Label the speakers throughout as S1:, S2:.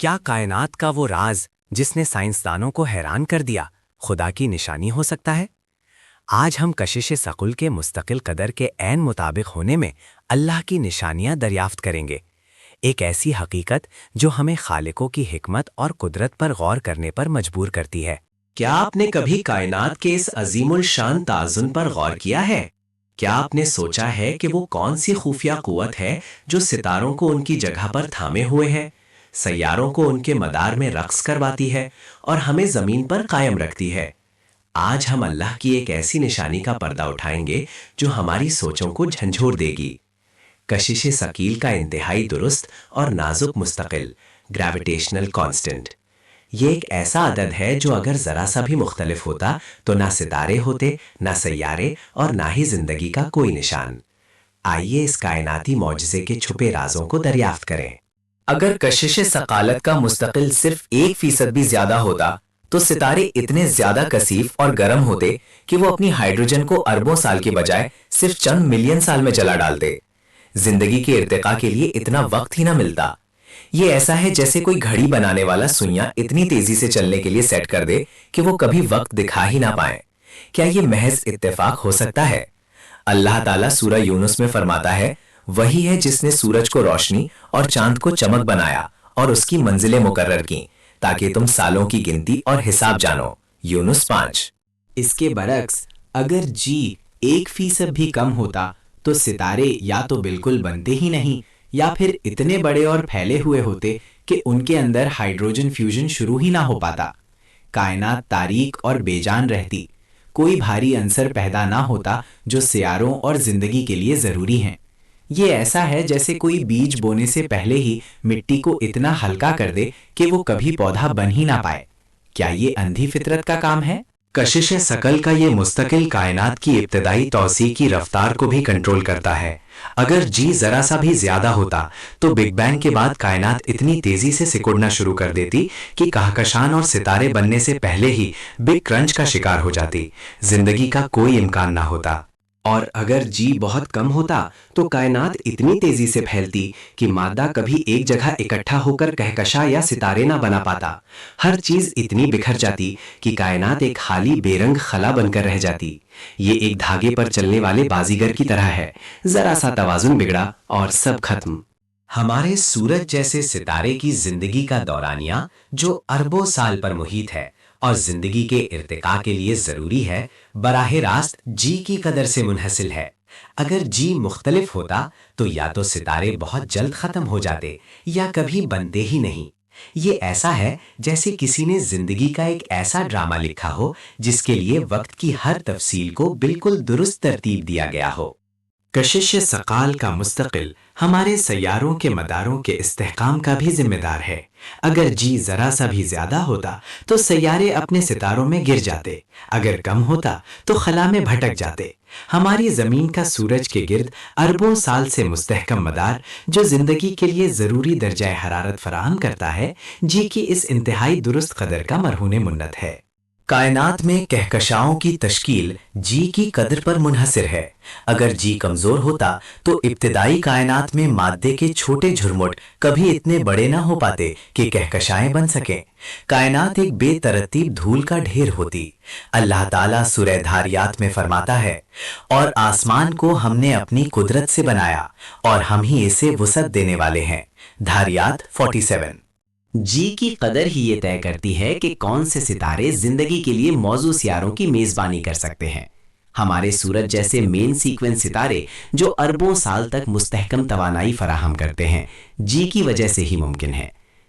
S1: کیا کائنات کا وہ راز جس نے سائنسدانوں کو حیران کر دیا خدا کی نشانی ہو سکتا ہے؟ آج ہم کشش ثقل کے مستقل قدر کے عین مطابق ہونے میں اللہ کی نشانیاں دریافت کریں گے، ایک ایسی حقیقت جو ہمیں خالقوں کی حکمت اور قدرت پر غور کرنے پر مجبور کرتی ہے۔
S2: کیا آپ نے کبھی کائنات کے اس عظیم الشان توازن پر غور کیا ہے؟ کیا آپ نے سوچا ہے کہ وہ کون سی خفیہ قوت ہے جو ستاروں کو ان کی جگہ پر تھامے ہوئے ہے، سیاروں کو ان کے مدار میں رقص کرواتی ہے اور ہمیں زمین پر قائم رکھتی ہے؟ آج ہم اللہ کی ایک ایسی نشانی کا پردہ اٹھائیں گے جو ہماری سوچوں کو جھنجھوڑ دے گی۔ کشش ثقیل کا انتہائی درست اور نازک مستقل گریویٹیشنل کانسٹنٹ، یہ ایک ایسا عدد ہے جو اگر ذرا سا بھی مختلف ہوتا تو نہ ستارے ہوتے، نہ سیارے اور نہ ہی زندگی کا کوئی نشان۔ آئیے اس کائناتی معجزے کے چھپے رازوں کو دریافت کریں۔
S3: اگر کشش ثقالت کا مستقل صرف 1% بھی زیادہ ہوتا تو ستارے اتنے زیادہ کثیف اور گرم ہوتے کہ وہ اپنی ہائیڈروجن کو اربوں سال کے بجائے صرف چند ملین سال میں جلا ڈالتے۔ زندگی کے ارتقاء کے لیے اتنا وقت ہی نہ ملتا۔ یہ ایسا ہے جیسے کوئی گھڑی بنانے والا سوئیاں اتنی تیزی سے چلنے کے لیے سیٹ کر دے کہ وہ کبھی وقت دکھا ہی نہ پائیں۔ کیا یہ محض اتفاق ہو سکتا ہے؟ اللہ تعالیٰ سورہ یونس میں فرماتا ہے، وہی ہے جس نے سورج کو روشنی اور چاند کو چمک بنایا اور اس کی منزلیں مقرر کیں تاکہ تم سالوں کی گنتی اور حساب جانو۔ یونس 5۔
S2: اس کے برعکس اگر جی 1% بھی کم ہوتا تو ستارے یا تو بالکل بنتے ہی نہیں یا پھر اتنے بڑے اور پھیلے ہوئے ہوتے کہ ان کے اندر ہائیڈروجن فیوژن شروع ہی نہ ہو پاتا۔ کائنات تاریک اور بے جان رہتی، کوئی بھاری عنصر پیدا نہ ہوتا جو سیاروں اور زندگی کے لیے ضروری ہیں۔ یہ ایسا ہے جیسے کوئی بیج بونے سے پہلے ہی مٹی کو اتنا ہلکا کر دے کہ وہ کبھی پودا بن ہی نہ پائے۔ کیا یہ اندھی فطرت کا کام ہے؟
S3: کشش ثقل کا یہ مستقل کائنات کی ابتدائی توسیع کی رفتار کو بھی کنٹرول کرتا ہے۔ اگر جی ذرا سا بھی زیادہ ہوتا تو بگ بینگ کے بعد کائنات اتنی تیزی سے سکڑنا شروع کر دیتی کہ کہکشان اور ستارے بننے سے پہلے ہی بگ کرنچ کا شکار ہو جاتی، زندگی کا کوئی امکان نہ ہوتا۔
S2: اور اگر جی بہت کم ہوتا تو کائنات اتنی تیزی سے پھیلتی کہ مادہ کبھی ایک جگہ اکٹھا ہو کر کہکشاں یا ستارے نہ بنا پاتا۔ ہر چیز اتنی بکھر جاتی کہ کائنات ایک خالی بے رنگ خلا بن کر رہ جاتی۔ یہ ایک دھاگے پر چلنے والے بازیگر کی طرح ہے، ذرا سا توازن بگڑا اور سب ختم۔ ہمارے سورج جیسے ستارے کی زندگی کا دورانیہ جو اربوں سال پر محیط ہے اور زندگی کے ارتقاء کے لیے ضروری ہے، براہ راست جی کی قدر سے منحصر ہے۔ اگر جی مختلف ہوتا تو یا تو ستارے بہت جلد ختم ہو جاتے یا کبھی بنتے ہی نہیں۔ یہ ایسا ہے جیسے کسی نے زندگی کا ایک ایسا ڈرامہ لکھا ہو جس کے لیے وقت کی ہر تفصیل کو بالکل درست ترتیب دیا گیا ہو۔ کشش ثقال کا مستقل ہمارے سیاروں کے مداروں کے استحکام کا بھی ذمہ دار ہے۔ اگر جی ذرا سا بھی زیادہ ہوتا تو سیارے اپنے ستاروں میں گر جاتے، اگر کم ہوتا تو خلا میں بھٹک جاتے۔ ہماری زمین کا سورج کے گرد اربوں سال سے مستحکم مدار جو زندگی کے لیے ضروری درجہ حرارت فراہم کرتا ہے، جی کی اس انتہائی درست قدر کا مرہون منت ہے۔
S3: کائنات میں کہکشاؤں کی تشکیل جی کی قدر پر منحصر ہے۔ اگر جی کمزور ہوتا تو ابتدائی کائنات میں مادے کے چھوٹے جھرمٹ کبھی اتنے بڑے نہ ہو پاتے کہ کہکشائیں بن سکیں۔ کائنات ایک بے ترتیب دھول کا ڈھیر ہوتی۔ اللہ تعالیٰ سورہ دھاریات میں فرماتا ہے، اور آسمان کو ہم نے اپنی قدرت سے بنایا اور ہم ہی اسے وسعت دینے والے ہیں۔ دھاریات 47۔
S2: جی کی قدر ہی یہ طے کرتی ہے کہ کون سے ستارے زندگی کے لیے موزوں سیاروں کی میزبانی کر سکتے ہیں۔ ہمارے سورج جیسے مین سیکوینس ستارے جو اربوں سال تک مستحکم توانائی فراہم کرتے ہیں، جی کی وجہ سے ہی ممکن ہے۔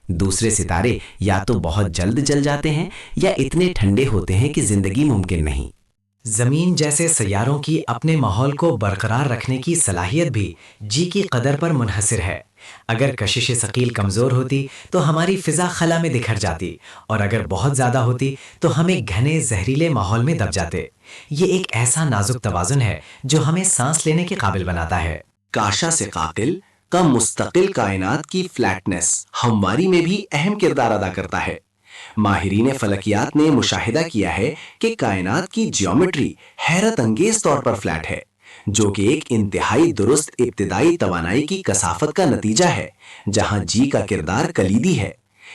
S2: دوسرے ستارے یا تو بہت جلد جل جاتے ہیں یا اتنے ٹھنڈے ہوتے ہیں کہ زندگی ممکن نہیں۔ زمین جیسے سیاروں کی اپنے ماحول کو برقرار رکھنے کی صلاحیت بھی جی کی قدر پر منحصر ہے۔ اگر کشش ثقیل کمزور ہوتی تو ہماری فضا خلا میں بکھر جاتی، اور اگر بہت زیادہ ہوتی تو ہم ایک گھنے زہریلے ماحول میں دب جاتے۔ یہ ایک ایسا نازک توازن ہے جو ہمیں سانس لینے کے قابل بناتا ہے۔
S4: کاشا سے قاتل کا مستقل کائنات کی فلیٹنس ہمواری میں بھی اہم کردار ادا کرتا ہے۔ ماہرین فلکیات نے مشاہدہ کیا ہے کہ کائنات کی جیومیٹری حیرت انگیز طور پر فلیٹ ہے، جو کہ ایک انتہائی درست ابتدائی توانائی کی کثافت کا نتیجہ ہے، جہاں جی کا کردار کلیدی ہے۔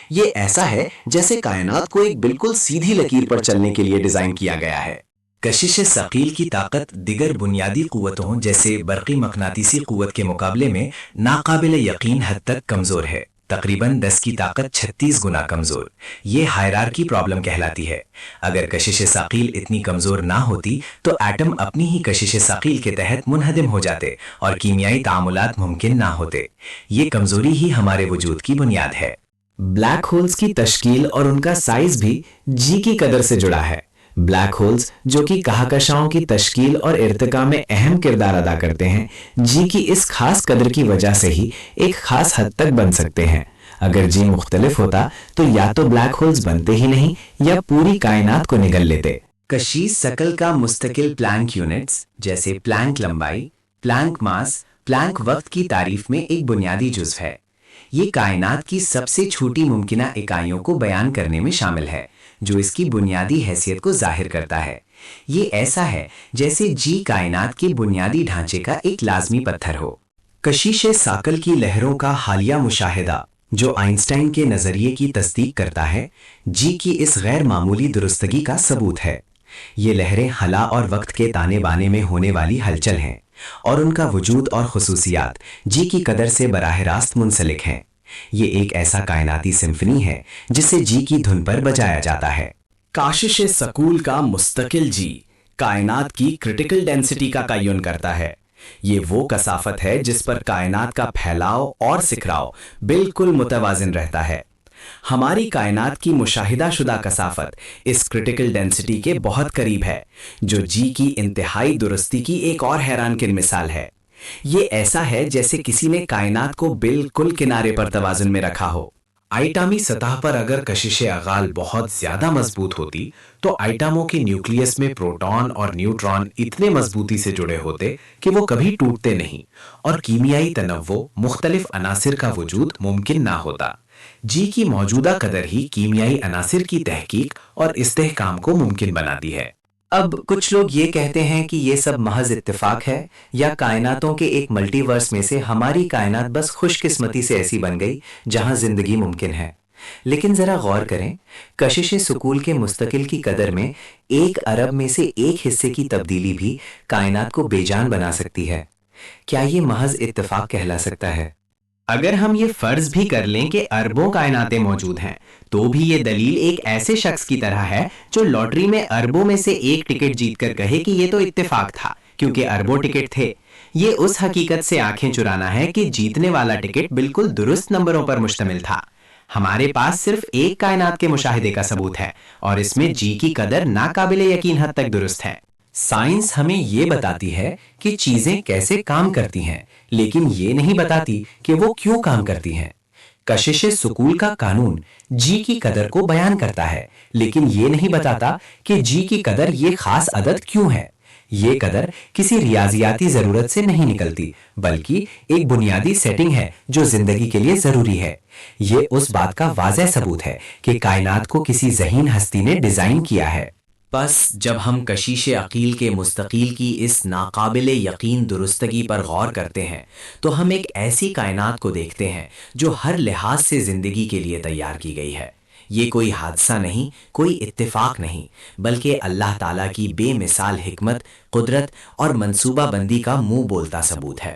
S4: یہ ایسا ہے جیسے کائنات کو ایک بالکل سیدھی لکیر پر چلنے کے لیے ڈیزائن کیا گیا ہے۔
S3: کشش ثقیل کی طاقت دیگر بنیادی قوتوں جیسے برقی مقناطیسی قوت کے مقابلے میں ناقابل یقین حد تک کمزور ہے، تقریباً 10 کی طاقت 36 گنا کمزور۔ یہ ہائرارکی پرابلم کہلاتی ہے۔ اگر کشش ثقیل اتنی کمزور نہ ہوتی تو ایٹم اپنی ہی کشش ثقیل کے تحت منہدم ہو جاتے اور کیمیائی تعاملات ممکن نہ ہوتے۔ یہ کمزوری ہی ہمارے وجود کی بنیاد ہے۔
S2: بلیک ہولز کی تشکیل اور ان کا سائز بھی جی کی قدر سے جڑا ہے۔ بلیک ہولز جو کہ کہکشاؤں کی تشکیل اور ارتقاء میں اہم کردار ادا کرتے ہیں، جی کی اس خاص قدر کی وجہ سے ہی ایک خاص حد تک بن سکتے ہیں۔ اگر جی مختلف ہوتا تو یا تو بلیک ہولز بنتے ہی نہیں یا پوری کائنات کو نگل لیتے۔
S1: کشش ثقل کا مستقل پلانک یونٹس جیسے پلانک لمبائی، پلانک ماس، پلانک وقت کی تعریف میں ایک بنیادی جزو ہے۔ یہ کائنات کی سب سے چھوٹی ممکنہ اکائیوں کو بیان کرنے میں شامل ہے جو اس کی بنیادی حیثیت کو ظاہر کرتا ہے۔ یہ ایسا ہے جیسے جی کائنات کے بنیادی ڈھانچے کا ایک لازمی پتھر ہو۔ کشش ثقل کی لہروں کا حالیہ مشاہدہ جو آئنسٹائن کے نظریے کی تصدیق کرتا ہے، جی کی اس غیر معمولی درستگی کا ثبوت ہے۔ یہ لہریں خلا اور وقت کے تانے بانے میں ہونے والی ہلچل ہیں اور ان کا وجود اور خصوصیات جی کی قدر سے براہ راست منسلک ہیں۔ یہ ایک ایسا کائناتی سمفنی ہے جسے جی کی دھن پر بجایا جاتا ہے۔
S4: کشش ثقل کا مستقل جی کائنات کی کرٹیکل ڈینسٹی کا تعین کرتا ہے۔ یہ وہ کثافت ہے جس پر کائنات کا پھیلاؤ اور سکھراؤ بالکل متوازن رہتا ہے۔ ہماری کائنات کی مشاہدہ شدہ کثافت اس کرٹیکل ڈینسٹی کے بہت قریب ہے، جو جی کی انتہائی درستی کی ایک اور حیران کن مثال ہے۔ یہ ایسا ہے جیسے کسی نے کائنات کو بالکل کنارے پر توازن میں رکھا ہو۔ ایٹمی سطح پر اگر کشش اغال بہت زیادہ مضبوط ہوتی تو ایٹموں کے نیوکلیس میں پروٹون اور نیوٹران اتنے مضبوطی سے جڑے ہوتے کہ وہ کبھی ٹوٹتے نہیں اور کیمیائی تنوع مختلف عناصر کا وجود ممکن نہ ہوتا۔ جی کی موجودہ قدر ہی کیمیائی عناصر کی تحقیق اور استحکام کو ممکن بناتی ہے۔
S1: اب کچھ لوگ یہ کہتے ہیں کہ یہ سب محض اتفاق ہے یا کائناتوں کے ایک ملٹی ورس میں سے ہماری کائنات بس خوش قسمتی سے ایسی بن گئی جہاں زندگی ممکن ہے۔ لیکن ذرا غور کریں، کشش ثقل کے مستقل کی قدر میں 1 ارب میں سے 1 حصے کی تبدیلی بھی کائنات کو بے جان بنا سکتی ہے۔ کیا یہ محض اتفاق کہلا سکتا ہے؟
S2: اگر ہم یہ فرض بھی کر لیں کہ اربوں کائناتیں موجود ہیں تو بھی یہ دلیل ایک ایسے شخص کی طرح ہے جو لاٹری میں اربوں میں سے 1 ٹکٹ جیت کر کہے کہ یہ تو اتفاق تھا کیونکہ اربوں ٹکٹ تھے۔ یہ اس حقیقت سے آنکھیں چرانا ہے کہ جیتنے والا ٹکٹ بالکل درست نمبروں پر مشتمل تھا۔ ہمارے پاس صرف ایک کائنات کے مشاہدے کا ثبوت ہے اور اس میں جی کی قدر ناقابل یقین حد تک درست ہے۔
S1: سائنس ہمیں یہ بتاتی ہے کہ چیزیں کیسے کام کرتی ہیں، لیکن یہ نہیں بتاتی کہ وہ کیوں کام کرتی ہیں۔ کشش ثقل کا قانون جی کی قدر کو بیان کرتا ہے، لیکن یہ نہیں بتاتا کہ جی کی قدر یہ خاص عدد کیوں ہے۔ یہ قدر کسی ریاضیاتی ضرورت سے نہیں نکلتی، بلکہ ایک بنیادی سیٹنگ ہے جو زندگی کے لیے ضروری ہے۔ یہ اس بات کا واضح ثبوت ہے کہ کائنات کو کسی ذہین ہستی نے ڈیزائن کیا ہے۔
S3: بس جب ہم کشش عقیل کے مستقل کی اس ناقابل یقین درستگی پر غور کرتے ہیں تو ہم ایک ایسی کائنات کو دیکھتے ہیں جو ہر لحاظ سے زندگی کے لیے تیار کی گئی ہے۔ یہ کوئی حادثہ نہیں، کوئی اتفاق نہیں، بلکہ اللہ تعالیٰ کی بے مثال حکمت، قدرت اور منصوبہ بندی کا منہ بولتا ثبوت ہے۔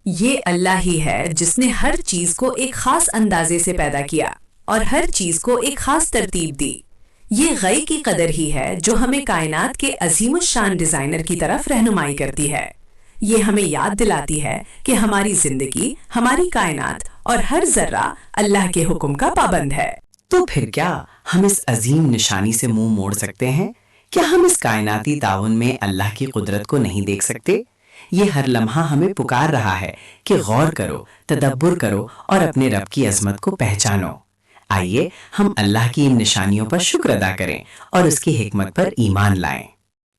S5: یہ اللہ ہی ہے جس نے ہر چیز کو ایک خاص اندازے سے پیدا کیا اور ہر چیز کو ایک خاص ترتیب دی۔ یہ غی کی قدر ہی ہے جو ہمیں کائنات کے عظیم الشان ڈیزائنر کی طرف رہنمائی کرتی ہے۔ یہ ہمیں یاد دلاتی ہے کہ ہماری زندگی، ہماری کائنات اور ہر ذرہ اللہ کے حکم کا پابند ہے۔
S2: تو پھر کیا ہم اس عظیم نشانی سے منہ موڑ سکتے ہیں؟ کیا ہم اس کائناتی تعاون میں اللہ کی قدرت کو نہیں دیکھ سکتے؟ یہ ہر لمحہ ہمیں پکار رہا ہے کہ غور کرو، تدبر کرو اور اپنے رب کی عظمت کو پہچانو۔ آئیے ہم اللہ کی ان نشانیوں پر شکر ادا کریں اور اس کی حکمت پر ایمان لائیں۔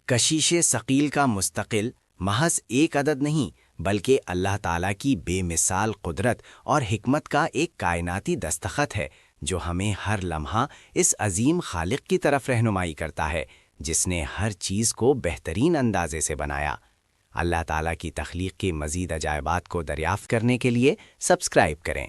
S1: کشش ثقل کا مستقل محض ایک عدد نہیں، بلکہ اللہ تعالیٰ کی بے مثال قدرت اور حکمت کا ایک کائناتی دستخط ہے جو ہمیں ہر لمحہ اس عظیم خالق کی طرف رہنمائی کرتا ہے جس نے ہر چیز کو بہترین اندازے سے بنایا۔ اللہ تعالیٰ کی تخلیق کے مزید عجائبات کو دریافت کرنے کے لیے سبسکرائب کریں۔